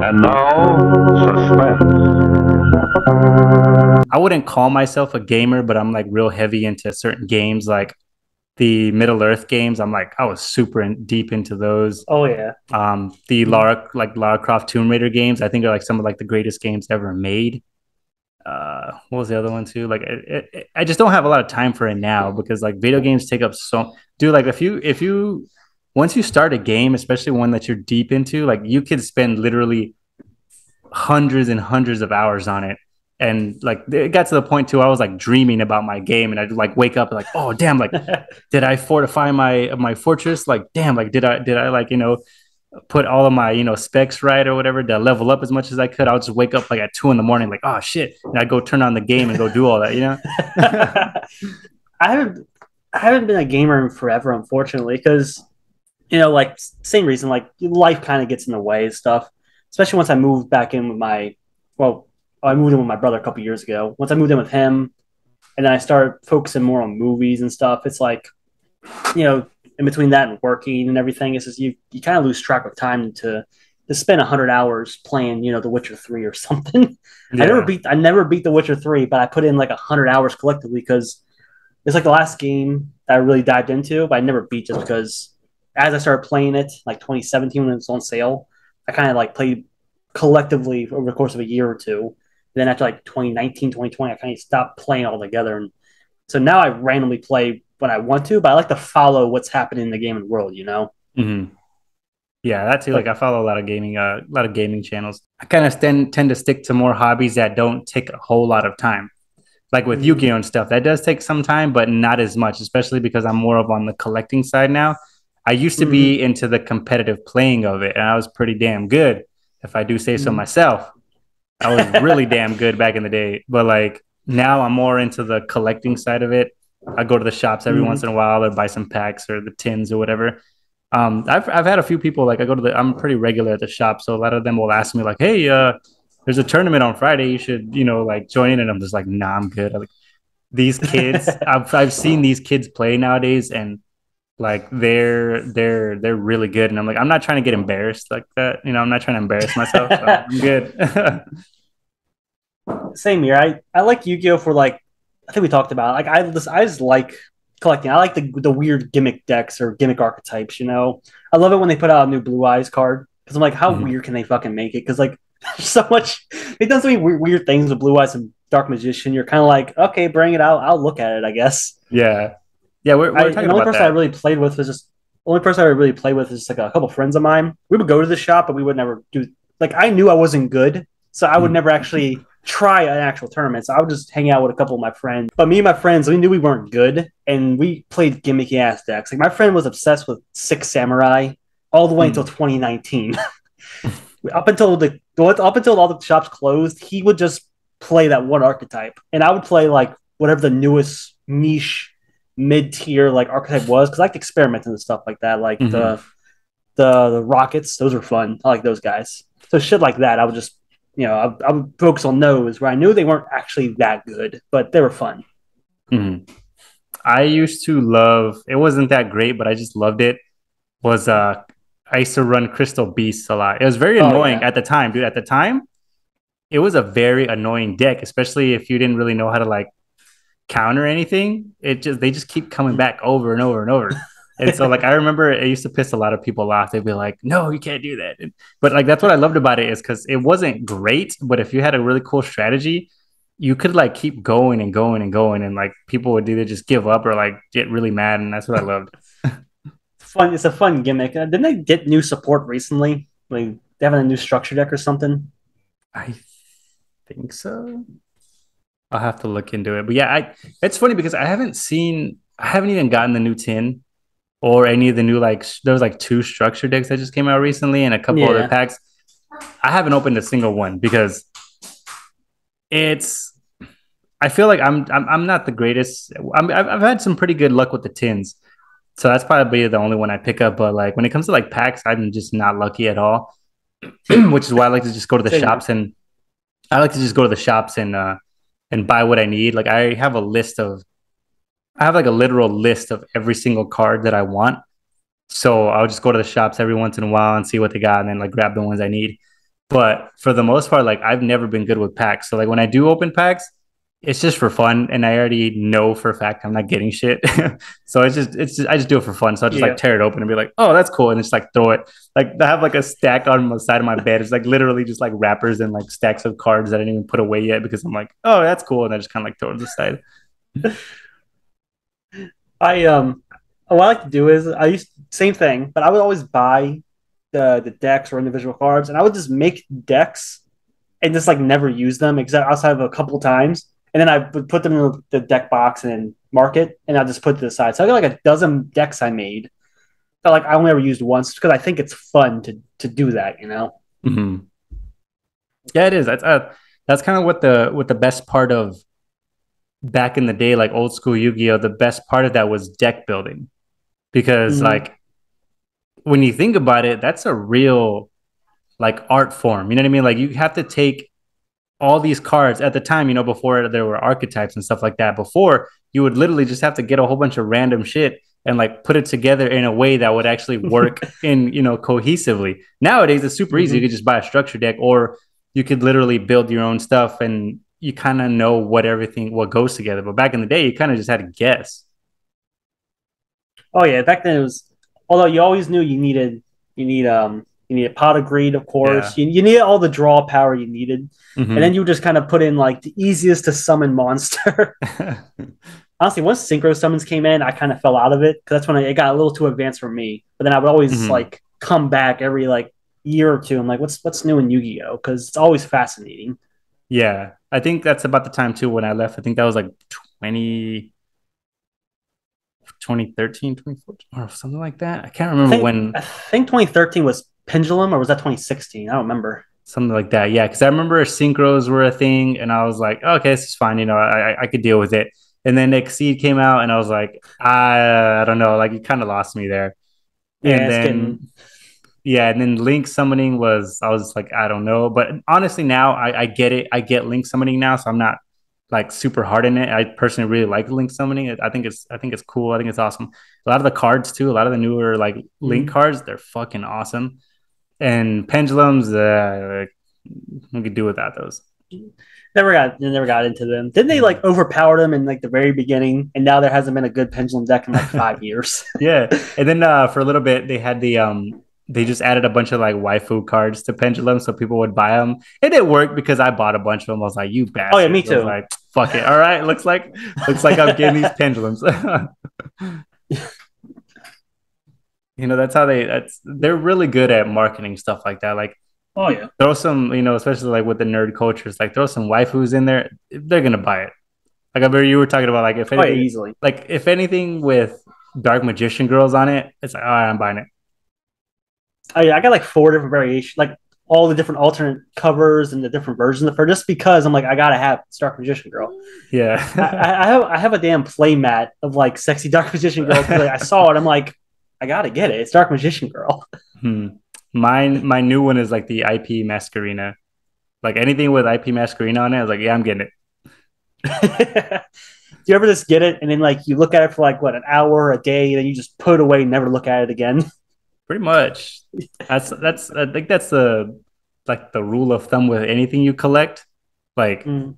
And now, suspense. I wouldn't call myself a gamer, but I'm like real heavy into certain games, like the Middle Earth games. I was super deep into those. Oh yeah. The Lara Croft Tomb Raider games, I think are like some of like the greatest games ever made. What was the other one too? Like, I just don't have a lot of time for it now because like video games take up so. Dude, like if you once you start a game, especially one that you're deep into, like you could spend literally hundreds and hundreds of hours on it. And like it got to the point too, I was like dreaming about my game, and I'd like wake up like, oh damn, like did I fortify my fortress? Like damn, like did I like put all of my specs right or whatever to level up as much as I could? I'll just wake up like at 2 in the morning, like oh shit, and I go turn on the game and go do all that. I haven't I haven't been a gamer in forever, unfortunately, because like same reason, like life kind of gets in the way and stuff. Especially once I moved back in with well, I moved in with my brother a couple years ago. Once I moved in with him, and then I started focusing more on movies and stuff. It's like, in between that and working and everything, it's just you kind of lose track of time to spend 100 hours playing, The Witcher 3 or something. Yeah. I never beat The Witcher 3, but I put in like 100 hours collectively because it's like the last game that I really dived into, but I never beat just because as I started playing it, like 2017 when it was on sale, I kind of like played collectively over the course of a year or two. Then after like 2019, 2020, I kind of stopped playing altogether. And so now I randomly play when I want to, but I like to follow what's happening in the gaming world. Mm-hmm. Yeah, that too. Like Like, I follow a lot of gaming channels. I kind of tend to stick to more hobbies that don't take a whole lot of time. Like with mm, Yu-Gi-Oh and stuff, that does take some time, but not as much, especially because I'm more of on the collecting side now. I used to mm, be into the competitive playing of it, and I was pretty damn good, if I do say so mm. myself. I was really damn good back in the day, but like now I'm more into the collecting side of it. I go to the shops every once Mm. in a while or buy some packs or the tins or whatever. I've had a few people like I'm pretty regular at the shop, so a lot of them will ask me like, "Hey, there's a tournament on Friday. You should like join in." And I'm just like, "Nah, I'm good." Like these kids, I've seen these kids play nowadays, and like they're really good. And I'm like, I'm not trying to get embarrassed like that. I'm not trying to embarrass myself. So I'm good. Same here. I like Yu-Gi-Oh for like I think we talked about it. Like I just like collecting. I like the weird gimmick decks or gimmick archetypes. I love it when they put out a new Blue Eyes card because I'm like, how Mhm. weird can they fucking make it? Because like there's so much. They've done so many weird things with Blue Eyes and Dark Magician. You're kind of like, okay, bring it out. I'll look at it. I guess. Yeah, yeah. We're And talking the only about person I that. really played with was just the only person I really played with is just like a couple friends of mine. We would go to the shop, but we would never do like I knew I wasn't good, so I would Mhm. never actually try an actual tournament. So I would just hang out with a couple of my friends. But me and my friends, we knew we weren't good, and we played gimmicky ass decks. Like my friend was obsessed with Six Samurai all the way until Mhm. 2019. Up until all the shops closed, he would just play that one archetype, and I would play like whatever the newest niche mid tier like archetype was because I like to experiment and stuff like that. Like Mhm. the rockets, those are fun. I like those guys. So shit like that, I would just I would focus on those where I knew they weren't actually that good, but they were fun. Mhm. I used to love. It wasn't that great, but I just loved it. Was I used to run Crystal Beasts a lot. It was very Oh annoying yeah, at the time, dude. At the time, it was a very annoying deck, especially if you didn't really know how to like counter anything. They just keep coming back over and over and over. And so like I remember it used to piss a lot of people off. They'd be like, "No, you can't do that." But like that's what I loved about it is because it wasn't great, but if you had a really cool strategy, you could like keep going and going and going, and like people would either just give up or like get really mad, and that's what I loved. it's fun. It's a fun gimmick. Didn't they get new support recently? Like they have a new structure deck or something. I think so. I'll have to look into it. But yeah, it's funny because I haven't even gotten the new tin or any of the new like there was like two structure decks that just came out recently and a couple other Yeah, packs. I haven't opened a single one because it's I feel like I'm not the greatest. I've had some pretty good luck with the tins, so that's probably the only one I pick up. But like when it comes to like packs, I'm just not lucky at all. Which is why I like to just go to the same here. shops and I like to just go to the shops and buy what I need. Like I have like a literal list of every single card that I want. So I'll just go to the shops every once in a while and see what they got and then like grab the ones I need. But for the most part, like I've never been good with packs. So like when I do open packs, it's just for fun, and I already know for a fact I'm not getting shit. So I just do it for fun. So I just like Yeah. tear it open and be like, oh, that's cool, and just like throw it. Like I have like a stack on the side of my bed. It's like literally just like wrappers and like stacks of cards that I didn't even put away yet because I'm like, oh, that's cool, and I just kind of like throw it to the side. I what I like to do is I used same thing, but I would always buy the decks or individual cards, and I would just make decks and just like never use them except outside of a couple times, and then I would put them in the deck box and mark it, and I just put it to the side. So I got like a dozen decks I made that like I only ever used once because I think it's fun to do that, you know. Mm-hmm. Yeah, it is. That's kind of what the best part of back in the day, like old school Yu-Gi-Oh. The best part of that was deck building because Mm-hmm. like when you think about it, that's a real like art form. You know what I mean? Like you have to take all these cards at the time, you know, before there were archetypes and stuff like that. Before you would literally just have to get a whole bunch of random shit and like put it together in a way that would actually work in, you know, cohesively. Nowadays, it's super easy. You Mm-hmm. could just buy a structure deck, or you could literally build your own stuff, and you kind of know what goes together. But back in the day, you kind of just had to guess. Oh yeah, back then it was. Although you always knew you needed pot of greed, of course. Yeah. You needed all the draw power you needed, and then Mm-hmm. you just kind of put in like the easiest to summon monster. Honestly, once synchro summons came in, I kind of fell out of it because that's when it got a little too advanced for me. But then I would always Mm-hmm. like come back every like year or two. I'm like, what's new in Yu-Gi-Oh? Because it's always fascinating. Yeah. I think that's about the time too when I left. I think that was like 20, 2013, 2014, or something like that. I can't remember when. I think 2013 was Pendulum, or was that 2016? I don't remember. Something like that. Yeah, because I remember synchros were a thing, and I was like, oh, okay, this is fine. You know, I could deal with it. And then Exceed came out, and I was like, I don't know, like you kind of lost me there. And Yeah, it's getting. then yeah, and then Link summoning I was like, I don't know, but honestly, now I get it. I get Link summoning now, so I'm not like super hard in it. I personally really like Link summoning. I think it's cool. I think it's awesome. A lot of the cards too. A lot of the newer like Link Mhm. cards, they're fucking awesome. And pendulums, we could do without those. Never got into them. Didn't they like overpower them in like the very beginning? And now there hasn't been a good pendulum deck in like 5 years. Yeah, and then for a little bit they had they just added a bunch of like waifu cards to pendulum so people would buy them, and it worked because I bought a bunch of them. I was like, you Oh yeah, me bastards. I was too. like, fuck it, all right, looks like I'm getting these pendulums. You know, they're really good at marketing stuff like that. Like Oh yeah. throw some, you know, especially like with the nerd cultures, like throw some waifus in there, they're gonna buy it. Like I remember you were talking about like Oh yeah, easily. if anything with dark magician girls on it, it's like, all right, I'm buying it. Oh yeah, I got like four different variations, like all the different alternate covers and the different versions of her, just because I'm like, I gotta have Dark Magician Girl. Yeah. I have a damn play mat of like sexy Dark Magician Girl because like, I saw it. I'm like, I gotta get it. It's Dark Magician Girl. Hmm. My new one is like the IP Masquerina. Like anything with IP Masquerina on it, I was like, yeah, I'm getting it. Do you ever just get it and then like you look at it for like what, an hour, a day, and then you just put it away and never look at it again? Pretty much. That's I think that's the like the rule of thumb with anything you collect. Like Mm,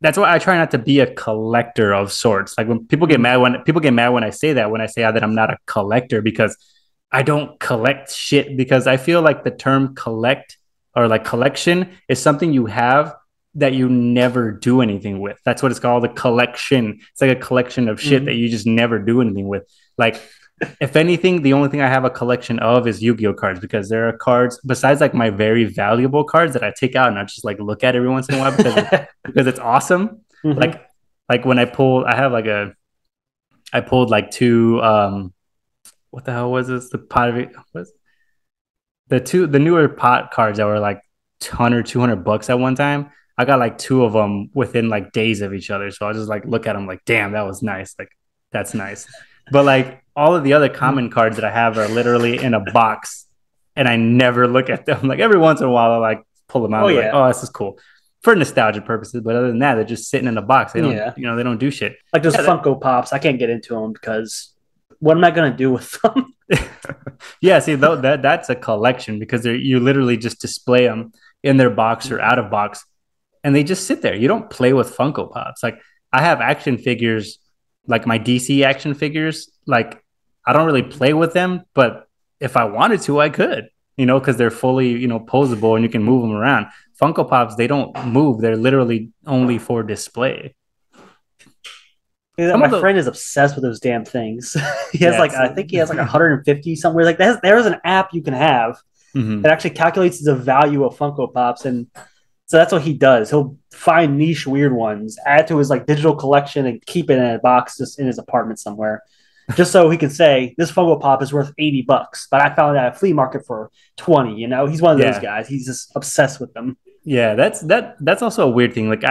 that's why I try not to be a collector of sorts. Like when people get mad when I say that, when I say that I'm not a collector, because I don't collect shit, because I feel like the term collect or like collection is something you have that you never do anything with. That's what it's called, a collection. It's like a collection of shit that mm. you just never do anything with. Like if anything, the only thing I have a collection of is Yu-Gi-Oh cards, because there are cards besides like my very valuable cards that I take out and I just like look at every once in a while because it's awesome. Mhm. Like when I pulled like two what the hell was this? The pot of it was the newer pot cards that were like 100 $200 at one time. I got like two of them within like days of each other. So I just like look at them like, damn, that was nice. Like that's nice. But like all of the other common cards that I have are literally in a box, and I never look at them. Like every once in a while, I like pull them out Oh and be like, yeah, oh, this is cool for nostalgia purposes. But other than that, they're just sitting in a box. They don't, yeah. you know, they don't do shit. Like those Yeah, Funko Pops, I can't get into them because what am I gonna do with them? yeah, see, that's a collection because you literally just display them, in their box or out of box, and they just sit there. You don't play with Funko Pops. Like I have action figures, like my DC action figures. Like I don't really play with them, but if I wanted to, I could. Because they're fully posable and you can move them around. Funko Pops, they don't move. They're literally only for display. My friend is obsessed with those damn things. I think he has like 150 somewhere. Like there's an app you can have that actually calculates the value of Funko Pops, and so that's what he does. He'll find niche weird ones, add to his like digital collection, and keep it in a box just in his apartment somewhere, just so he can say this Funko Pop is worth $80, but I found it at a flea market for 20. He's one of those guys. He's just obsessed with them. Yeah, that's also a weird thing. Like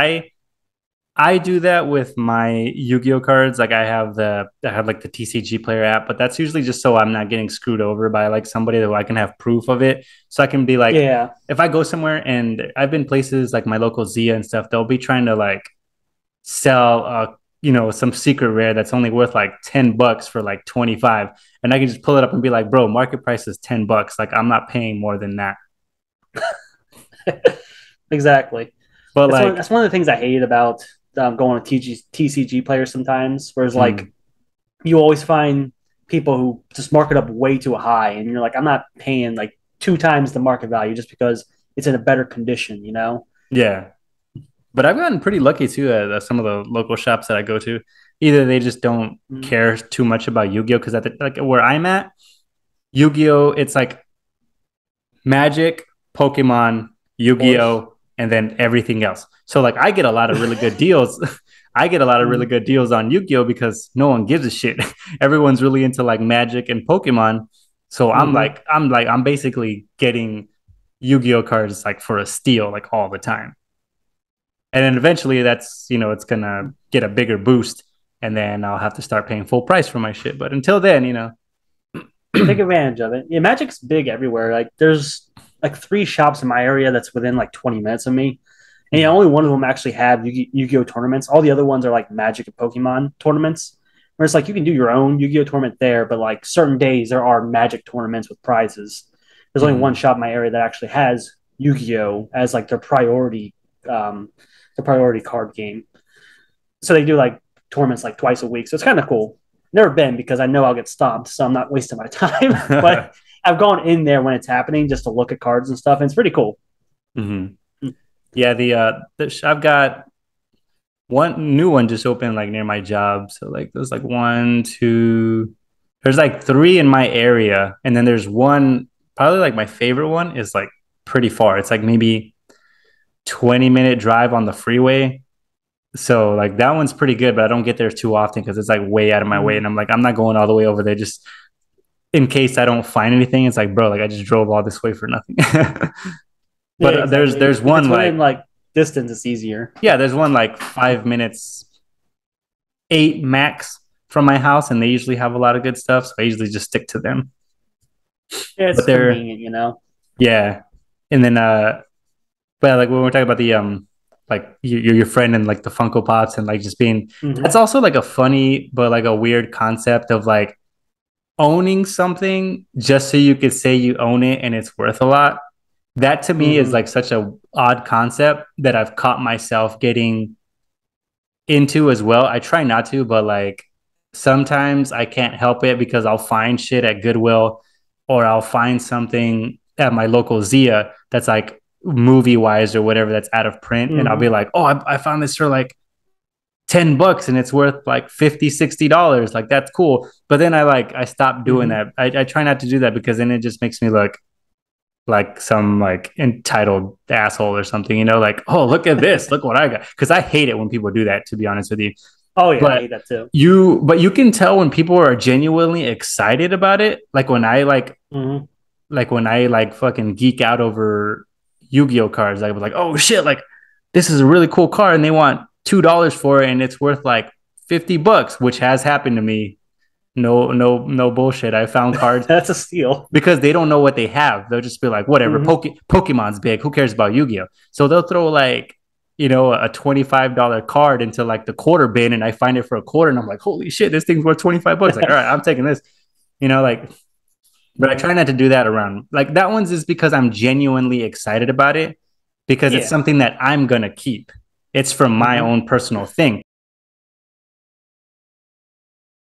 I do that with my Yu-Gi-Oh cards. Like I have like the TCG player app, but that's usually just so I'm not getting screwed over by like somebody that I can have proof of it. So I can be like, if I go somewhere, and I've been places like my local Zia and stuff, they'll be trying to like sell some secret rare that's only worth like $10 for like 25. And I can just pull it up and be like, bro, market price is $10. Like I'm not paying more than that. Exactly. But that's one of the things I hate about going to TCG players sometimes, whereas like you always find people who just mark it up way too high, and you're like, I'm not paying like 2 times the market value just because it's in a better condition, Yeah. But I've gotten pretty lucky too at some of the local shops that I go to. Either they just don't care too much about Yu-Gi-Oh, because like where I'm at, Yu-Gi-Oh, it's like Magic, Pokemon, Yu-Gi-Oh, and then everything else. So like I get a lot of really good deals. I get a lot of really good deals on Yu-Gi-Oh because no one gives a shit. Everyone's really into like Magic and Pokemon. So I'm basically getting Yu-Gi-Oh cards like for a steal like all the time. And then eventually that's, it's going to get a bigger boost, and then I'll have to start paying full price for my shit. But until then, take advantage of it. Yeah, Magic's big everywhere. Like there's like 3 shops in my area that's within like 20 minutes of me. And only one of them actually have Yu-Gi-Oh tournaments. All the other ones are like Magic and Pokemon tournaments, where it's like you can do your own Yu-Gi-Oh tournament there, but like certain days there are Magic tournaments with prizes. There's only one shop in my area that actually has Yu-Gi-Oh as like their priority card game. So they do like tournaments like twice a week. So it's kind of cool. Never been because I know I'll get stomped, so I'm not wasting my time. But I've gone in there when it's happening just to look at cards and stuff, and it's pretty cool. Yeah, I've got one new one just opened like near my job. So like there's like 1, 2, there's like 3 in my area, and then there's one, probably like my favorite one is like pretty far. It's like maybe 20-minute drive on the freeway. So like that one's pretty good, but I don't get there too often because it's like way out of my way, and I'm like, I'm not going all the way over there just in case I don't find anything. It's like, bro, like I just drove all this way for nothing. But yeah, exactly. there's one like distance, it's easier. Yeah, there's one like 5 minutes, 8 max from my house, and they usually have a lot of good stuff, so I usually just stick to them. Yeah, it's convenient, Yeah, and then but like when we're talking about the like your friend and like the Funko Pops and like just being, that's also like a funny but like a weird concept of like owning something just so you could say you own it and it's worth a lot. That to me is like such a odd concept that I've caught myself getting into as well. I try not to, but like sometimes I can't help it because I'll find shit at Goodwill, or I'll find something at my local Zia that's like movie wise or whatever that's out of print, and I'll be like, oh, I found this for like $10 and it's worth like $50-$60. Like that's cool. But then I stopped doing that. I try not to do that because then it just makes me look like some like entitled asshole or something, like, oh, look at this, look what I got. Because I hate it when people do that, to be honest with you. Oh yeah, I hate that too. You can tell when people are genuinely excited about it. Like when I fucking geek out over Yu-Gi-Oh cards, I was like, oh shit, like this is a really cool card, and they want $2 for it, and it's worth like $50, which has happened to me. No bullshit. I found cards that's a steal because they don't know what they have. They'll just be like, whatever, Pokemon's big, who cares about Yu-Gi-Oh? So they'll throw like a $25 card into like the quarter bin, and I find it for a quarter, and I'm like, holy shit, this thing's worth $25. Like, all right, I'm taking this, like. But I try not to do that around like that one's is because I'm genuinely excited about it. because it's Yeah. something that I'm gonna keep. It's from my Mhm. own personal thing.